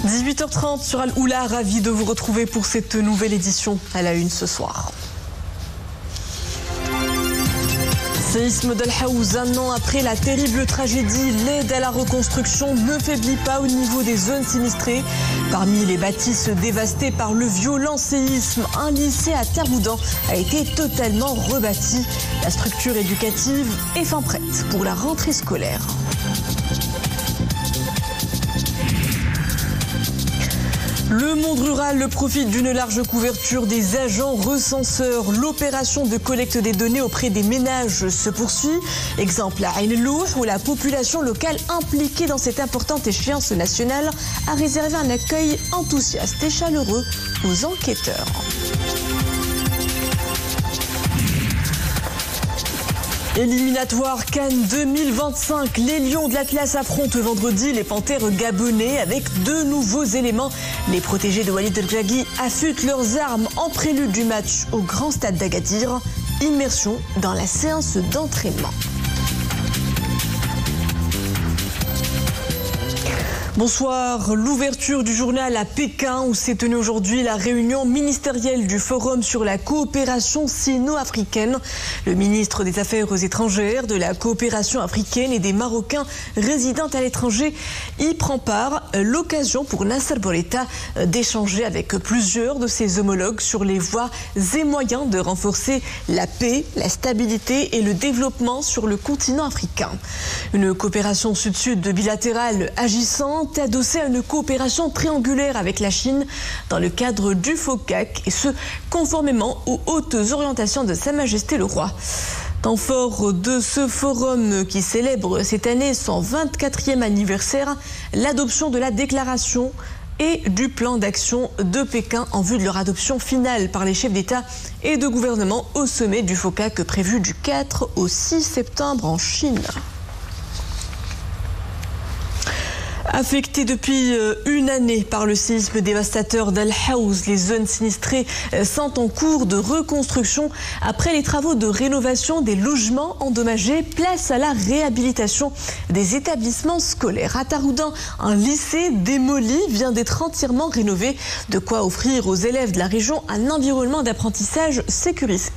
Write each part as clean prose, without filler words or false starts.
18h30 sur Al-Oula, ravi de vous retrouver pour cette nouvelle édition à la une ce soir. Séisme d'Al Haouz, un an après la terrible tragédie, l'aide à la reconstruction ne faiblit pas au niveau des zones sinistrées. Parmi les bâtisses dévastées par le violent séisme, un lycée à Taroudan a été totalement rebâti. La structure éducative est fin prête pour la rentrée scolaire. Le monde rural profite d'une large couverture des agents recenseurs. L'opération de collecte des données auprès des ménages se poursuit. Exemple à Ain El-Louh, où la population locale impliquée dans cette importante échéance nationale a réservé un accueil enthousiaste et chaleureux aux enquêteurs. Éliminatoire Cannes 2025, les Lions de l'Atlas affrontent vendredi les Panthères gabonais avec deux nouveaux éléments. Les protégés de Walid El-Jagui affûtent leurs armes en prélude du match au grand stade d'Agadir. Immersion dans la séance d'entraînement. Bonsoir. L'ouverture du journal à Pékin où s'est tenue aujourd'hui la réunion ministérielle du Forum sur la coopération sino-africaine. Le ministre des Affaires étrangères, de la coopération africaine et des Marocains résidant à l'étranger y prend part. L'occasion pour Nasser Bourita d'échanger avec plusieurs de ses homologues sur les voies et moyens de renforcer la paix, la stabilité et le développement sur le continent africain. Une coopération sud-sud bilatérale agissante adossée à une coopération triangulaire avec la Chine dans le cadre du FOCAC et ce, conformément aux hautes orientations de Sa Majesté le Roi. Temps fort de ce forum qui célèbre cette année son 24e anniversaire, l'adoption de la déclaration et du plan d'action de Pékin en vue de leur adoption finale par les chefs d'État et de gouvernement au sommet du FOCAC prévu du 4 au 6 septembre en Chine. Affectées depuis une année par le séisme dévastateur d'Al Haouz, les zones sinistrées sont en cours de reconstruction. Après les travaux de rénovation des logements endommagés, place à la réhabilitation des établissements scolaires. À Taroudan, un lycée démoli vient d'être entièrement rénové, de quoi offrir aux élèves de la région un environnement d'apprentissage sécurisé.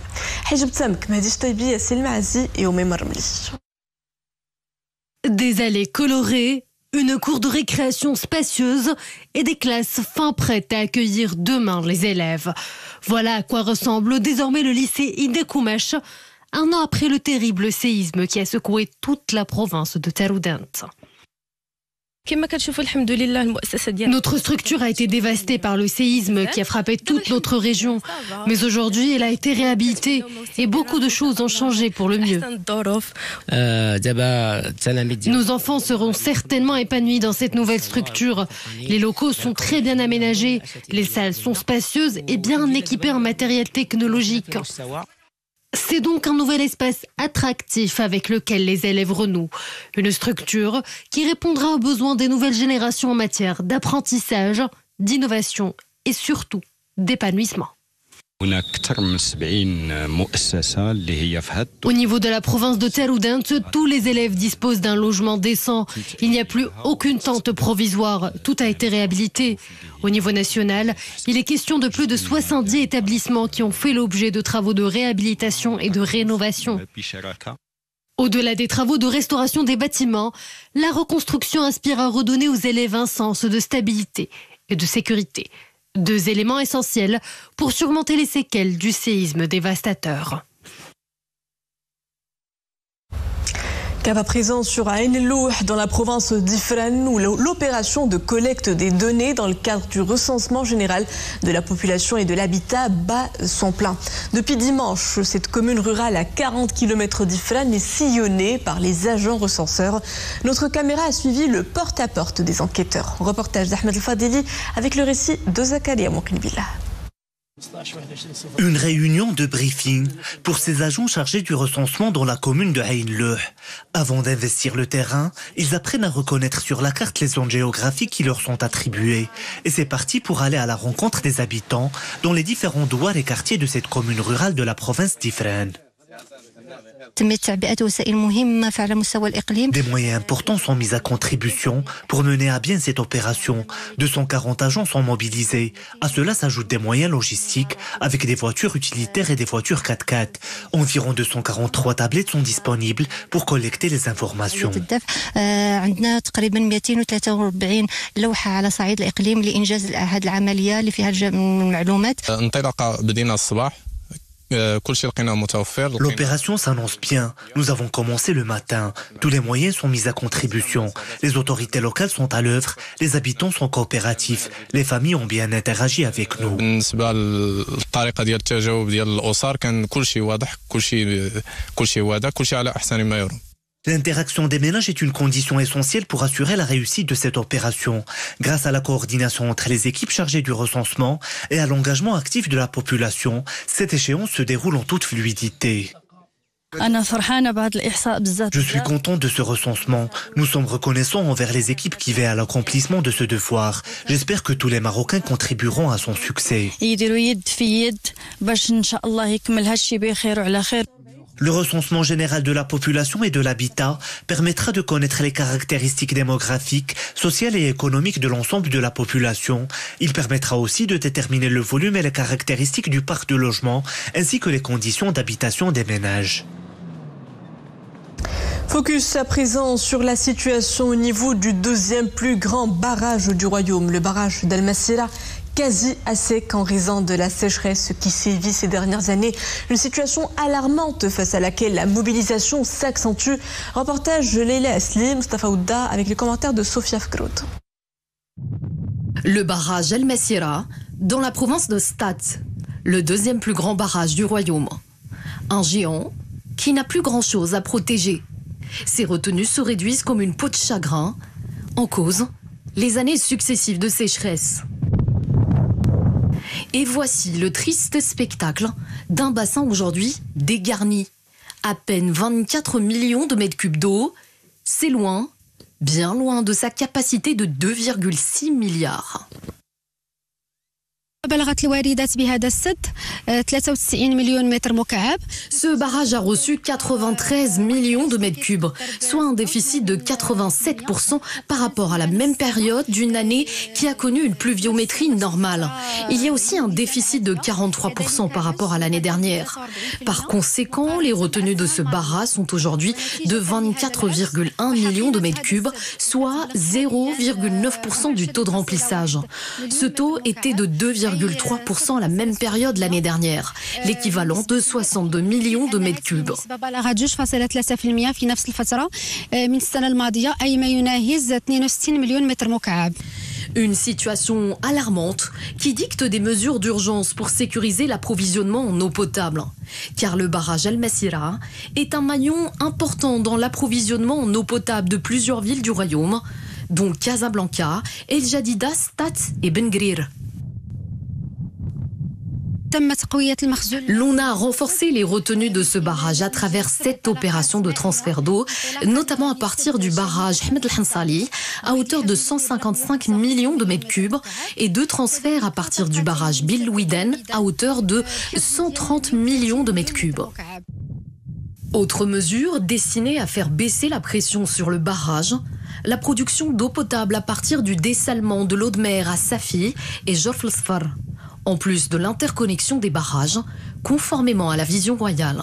Des allées colorées, une cour de récréation spacieuse et des classes fin prêtes à accueillir demain les élèves. Voilà à quoi ressemble désormais le lycée Idekoumesh, un an après le terrible séisme qui a secoué toute la province de Taroudan. Notre structure a été dévastée par le séisme qui a frappé toute notre région. Mais aujourd'hui, elle a été réhabilitée et beaucoup de choses ont changé pour le mieux. Nos enfants seront certainement épanouis dans cette nouvelle structure. Les locaux sont très bien aménagés, les salles sont spacieuses et bien équipées en matériel technologique. C'est donc un nouvel espace attractif avec lequel les élèves renouent. Une structure qui répondra aux besoins des nouvelles générations en matière d'apprentissage, d'innovation et surtout d'épanouissement. Au niveau de la province de Taroudan, tous les élèves disposent d'un logement décent. Il n'y a plus aucune tente provisoire. Tout a été réhabilité. Au niveau national, il est question de plus de 70 établissements qui ont fait l'objet de travaux de réhabilitation et de rénovation. Au-delà des travaux de restauration des bâtiments, la reconstruction aspire à redonner aux élèves un sens de stabilité et de sécurité. Deux éléments essentiels pour surmonter les séquelles du séisme dévastateur. Cap à présent sur Ain El-Louh dans la province d'Ifrane où l'opération de collecte des données dans le cadre du recensement général de la population et de l'habitat bat son plein. Depuis dimanche, cette commune rurale à 40 km d'Ifrane est sillonnée par les agents recenseurs. Notre caméra a suivi le porte-à-porte des enquêteurs. Reportage d'Ahmed El-Fadeli avec le récit de Zakaria Moukinbillah. Une réunion de briefing pour ces agents chargés du recensement dans la commune de Ain El-Louh. Avant d'investir le terrain, ils apprennent à reconnaître sur la carte les zones géographiques qui leur sont attribuées. Et c'est parti pour aller à la rencontre des habitants dans les différents douars et quartiers de cette commune rurale de la province d'Ifrane. Des moyens importants sont mis à contribution pour mener à bien cette opération. 240 agents sont mobilisés. À cela s'ajoutent des moyens logistiques avec des voitures utilitaires et des voitures 4x4. Environ 243 tablettes sont disponibles pour collecter les informations. L'opération s'annonce bien. Nous avons commencé le matin. Tous les moyens sont mis à contribution. Les autorités locales sont à l'œuvre. Les habitants sont coopératifs. Les familles ont bien interagi avec nous. L'interaction des ménages est une condition essentielle pour assurer la réussite de cette opération. Grâce à la coordination entre les équipes chargées du recensement et à l'engagement actif de la population, cette échéance se déroule en toute fluidité. Je suis content de ce recensement. Nous sommes reconnaissants envers les équipes qui veillent à l'accomplissement de ce devoir. J'espère que tous les Marocains contribueront à son succès. Le recensement général de la population et de l'habitat permettra de connaître les caractéristiques démographiques, sociales et économiques de l'ensemble de la population. Il permettra aussi de déterminer le volume et les caractéristiques du parc de logement, ainsi que les conditions d'habitation des ménages. Focus à présent sur la situation au niveau du deuxième plus grand barrage du royaume, le barrage d'Al Massira, quasi à sec en raison de la sécheresse qui sévit ces dernières années. Une situation alarmante face à laquelle la mobilisation s'accentue. Reportage de Leila Aslim, Mustafa Ouda avec les commentaires de Sofia Fkrout. Le barrage Al Massira, dans la province de Stat, le deuxième plus grand barrage du royaume. Un géant qui n'a plus grand-chose à protéger. Ses retenues se réduisent comme une peau de chagrin. En cause, les années successives de sécheresse. Et voici le triste spectacle d'un bassin aujourd'hui dégarni. À peine 24 millions de mètres cubes d'eau, c'est loin, bien loin de sa capacité de 2,6 milliards. Ce barrage a reçu 93 millions de mètres cubes, soit un déficit de 87% par rapport à la même période d'une année qui a connu une pluviométrie normale. Il y a aussi un déficit de 43% par rapport à l'année dernière. Par conséquent, les retenues de ce barrage sont aujourd'hui de 24,1 millions de mètres cubes, soit 0,9% du taux de remplissage. Ce taux était de 2,3% à la même période l'année dernière, l'équivalent de 62 millions de mètres cubes. Une situation alarmante qui dicte des mesures d'urgence pour sécuriser l'approvisionnement en eau potable. Car le barrage Al Massira est un maillon important dans l'approvisionnement en eau potable de plusieurs villes du royaume, dont Casablanca, El Jadida, Stat et Ben Grir. L'on a renforcé les retenues de ce barrage à travers 7 opérations de transfert d'eau, notamment à partir du barrage Ahmed El Hansali à hauteur de 155 millions de mètres cubes et 2 transferts à partir du barrage Bil Widen à hauteur de 130 millions de mètres cubes. Autre mesure destinée à faire baisser la pression sur le barrage, la production d'eau potable à partir du dessalement de l'eau de mer à Safi et Jorf El Sfar, en plus de l'interconnexion des barrages, conformément à la vision royale.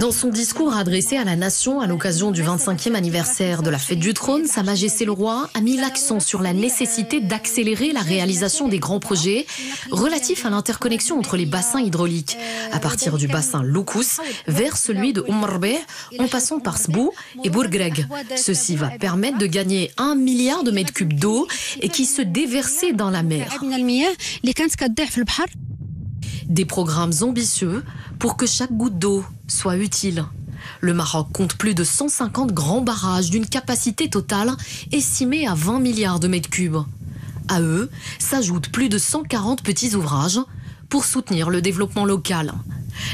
Dans son discours adressé à la nation à l'occasion du 25e anniversaire de la fête du trône, Sa Majesté le Roi a mis l'accent sur la nécessité d'accélérer la réalisation des grands projets relatifs à l'interconnexion entre les bassins hydrauliques, à partir du bassin Loukous vers celui de Oumarbe, en passant par Sbou et Bourgreg. Ceci va permettre de gagner 1 milliard de mètres cubes d'eau et qui se déversaient dans la mer. Des programmes ambitieux pour que chaque goutte d'eau soit utile. Le Maroc compte plus de 150 grands barrages d'une capacité totale estimée à 20 milliards de mètres cubes. À eux s'ajoutent plus de 140 petits ouvrages pour soutenir le développement local.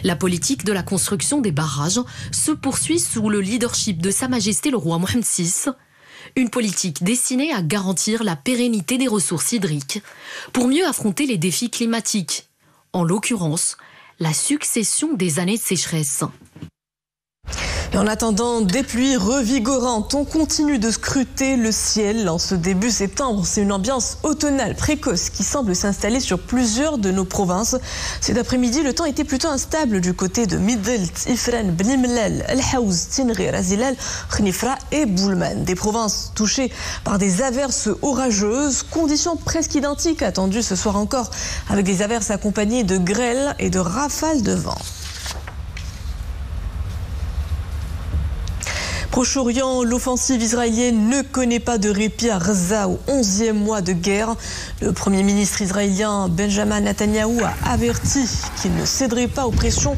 La politique de la construction des barrages se poursuit sous le leadership de Sa Majesté le Roi Mohammed VI, une politique destinée à garantir la pérennité des ressources hydriques pour mieux affronter les défis climatiques, en l'occurrence la succession des années de sécheresse. Et en attendant des pluies revigorantes, on continue de scruter le ciel en ce début septembre. C'est une ambiance automnale précoce qui semble s'installer sur plusieurs de nos provinces. Cet après-midi, le temps était plutôt instable du côté de Midelt, Ifrane, Bnimlal, El Haouz, Tinri, Razilal, Khnifra et Boulman. Des provinces touchées par des averses orageuses, conditions presque identiques attendues ce soir encore, avec des averses accompagnées de grêles et de rafales de vent. Proche-Orient, l'offensive israélienne ne connaît pas de répit à Gaza au 11e mois de guerre. Le Premier ministre israélien Benjamin Netanyahou a averti qu'il ne céderait pas aux pressions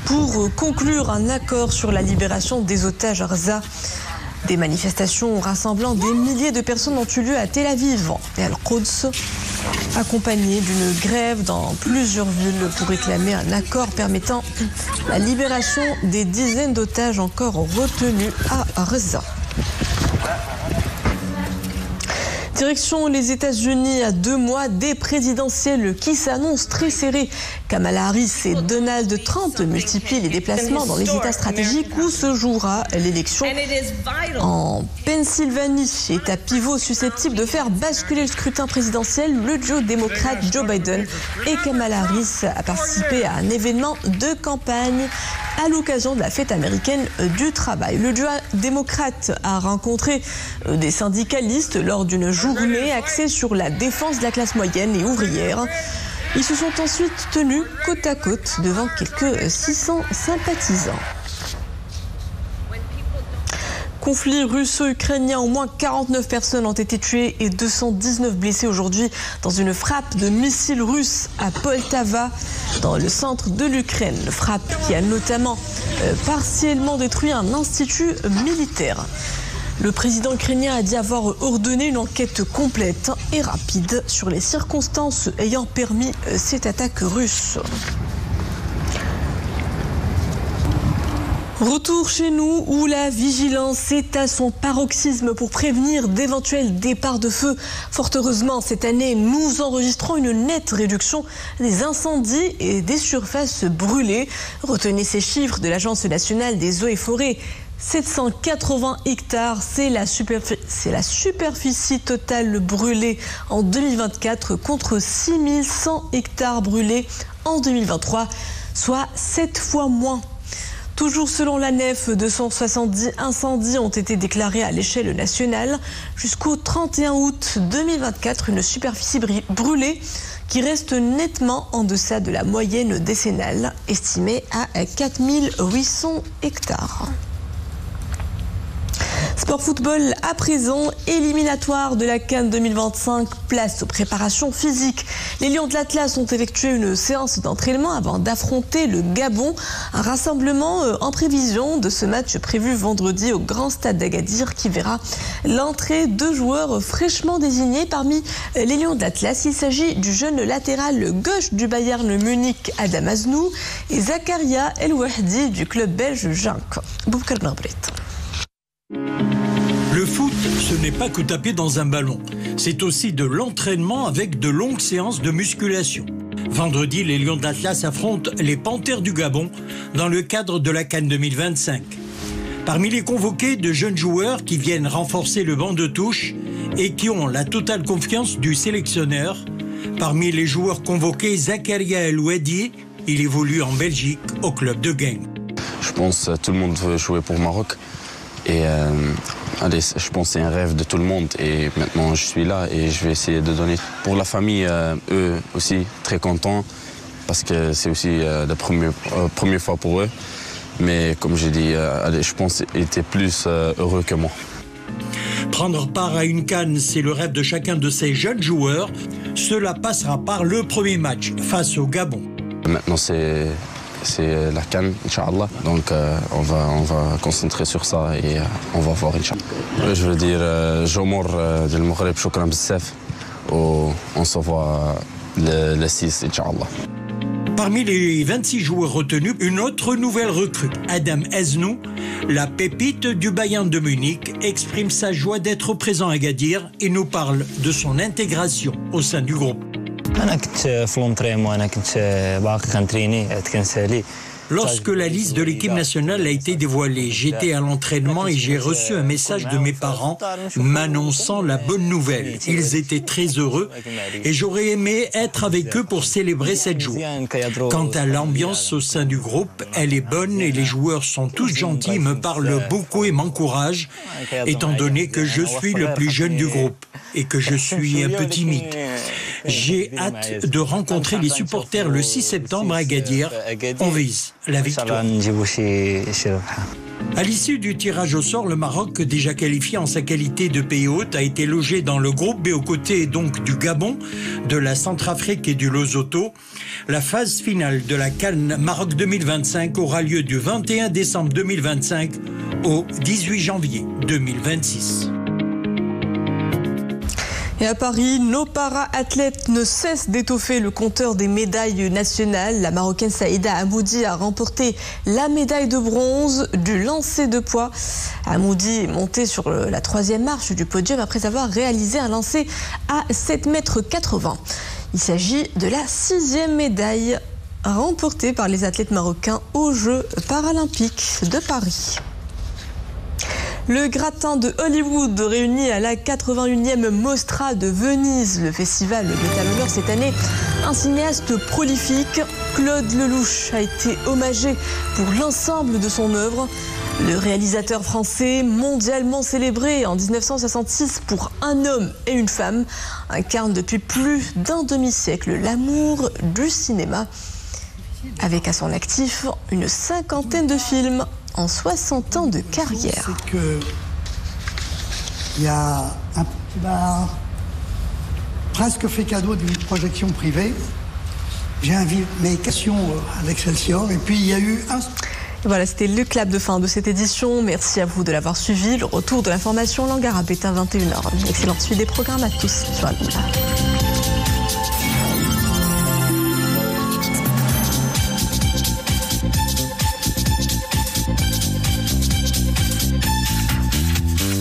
pour conclure un accord sur la libération des otages à Gaza. Des manifestations rassemblant des milliers de personnes ont eu lieu à Tel Aviv et à Al-Quds, accompagnées d'une grève dans plusieurs villes pour réclamer un accord permettant la libération des dizaines d'otages encore retenus à Gaza. Direction les États-Unis à 2 mois des présidentielles qui s'annoncent très serrées. Kamala Harris et Donald Trump multiplient les déplacements dans les États stratégiques où se jouera l'élection. En Pennsylvanie, état pivot susceptible de faire basculer le scrutin présidentiel, le duo démocrate Joe Biden et Kamala Harris a participé à un événement de campagne à l'occasion de la fête américaine du travail. Le duo démocrate a rencontré des syndicalistes lors d'une journée axée sur la défense de la classe moyenne et ouvrière. Ils se sont ensuite tenus côte à côte devant quelques 600 sympathisants. Conflit russo-ukrainien, au moins 49 personnes ont été tuées et 219 blessées aujourd'hui dans une frappe de missiles russes à Poltava, dans le centre de l'Ukraine. Frappe qui a notamment partiellement détruit un institut militaire. Le président ukrainien a dit avoir ordonné une enquête complète et rapide sur les circonstances ayant permis cette attaque russe. Retour chez nous où la vigilance est à son paroxysme pour prévenir d'éventuels départs de feu. Fort heureusement, cette année, nous enregistrons une nette réduction des incendies et des surfaces brûlées. Retenez ces chiffres de l'Agence nationale des eaux et forêts. 780 hectares, c'est la superficie totale brûlée en 2024 contre 6100 hectares brûlés en 2023, soit 7 fois moins. Toujours selon l'ANEF, 270 incendies ont été déclarés à l'échelle nationale. Jusqu'au 31 août 2024, une superficie brûlée qui reste nettement en deçà de la moyenne décennale, estimée à 4800 hectares. Sport football à présent, éliminatoire de la CAN 2025, place aux préparations physiques. Les Lions de l'Atlas ont effectué une séance d'entraînement avant d'affronter le Gabon. Un rassemblement en prévision de ce match prévu vendredi au Grand Stade d'Agadir qui verra l'entrée de joueurs fraîchement désignés parmi les Lions de l'Atlas. Il s'agit du jeune latéral gauche du Bayern Munich Adam Aznou et Zakaria El Wahdi du club belge Genk. Boubkar Nabrit. Le foot, ce n'est pas que taper dans un ballon. C'est aussi de l'entraînement avec de longues séances de musculation. Vendredi, les Lions d'Atlas affrontent les Panthères du Gabon dans le cadre de la CAN 2025. Parmi les convoqués, de jeunes joueurs qui viennent renforcer le banc de touche et qui ont la totale confiance du sélectionneur. Parmi les joueurs convoqués, Zakaria El Wahdi, il évolue en Belgique au club de Genk. Je pense que tout le monde veut jouer pour Maroc. Et je pense que c'est un rêve de tout le monde. Et maintenant, je suis là et je vais essayer de donner. Pour la famille, eux aussi, très contents. Parce que c'est aussi la première fois pour eux. Mais comme j'ai dit, je pense qu'ils étaient plus heureux que moi. Prendre part à une CAN, c'est le rêve de chacun de ces jeunes joueurs. Cela passera par le premier match face au Gabon. Maintenant, c'est la CAN, Inch'Allah. Donc on va concentrer sur ça et on va voir, Inch'Allah. Je veux dire, Jomor du Maghreb, shukran bzaf. On se voit le 6, Inch'Allah. Parmi les 26 joueurs retenus, une autre nouvelle recrue, Adam Aznou, la pépite du Bayern de Munich, exprime sa joie d'être présent à Agadir et nous parle de son intégration au sein du groupe. Lorsque la liste de l'équipe nationale a été dévoilée, j'étais à l'entraînement et j'ai reçu un message de mes parents m'annonçant la bonne nouvelle. Ils étaient très heureux et j'aurais aimé être avec eux pour célébrer cette journée. Quant à l'ambiance au sein du groupe, elle est bonne et les joueurs sont tous gentils, me parlent beaucoup et m'encouragent, étant donné que je suis le plus jeune du groupe et que je suis un peu timide. J'ai hâte de rencontrer les supporters le 6 septembre à Agadir. On vise la victoire. À l'issue du tirage au sort, le Maroc, déjà qualifié en sa qualité de pays hôte, a été logé dans le groupe B aux côtés donc du Gabon, de la Centrafrique et du Lesotho. La phase finale de la CAN Maroc 2025 aura lieu du 21 décembre 2025 au 18 janvier 2026. Et à Paris, nos para-athlètes ne cessent d'étoffer le compteur des médailles nationales. La Marocaine Saïda Hamoudi a remporté la médaille de bronze du lancer de poids. Hamoudi est montée sur la 3e marche du podium après avoir réalisé un lancer à 7,80 m. Il s'agit de la 6e médaille remportée par les athlètes marocains aux Jeux paralympiques de Paris. Le gratin de Hollywood réuni à la 81e Mostra de Venise. Le festival met à l'honneur cette année un cinéaste prolifique. Claude Lelouch a été hommagé pour l'ensemble de son œuvre. Le réalisateur français, mondialement célébré en 1966 pour Un homme et une femme, incarne depuis plus d'un demi-siècle l'amour du cinéma. Avec à son actif une 50aine de films en 60 ans de carrière. C'est que il y a un petit bar presque fait cadeau d'une projection privée. J'ai invité mes questions à l'Excelsior et puis il y a eu un... Voilà, c'était le clap de fin de cette édition. Merci à vous de l'avoir suivi. Le retour de l'information langue arabe est à 21h. Excellente suite des programmes à tous sur Al-Oula.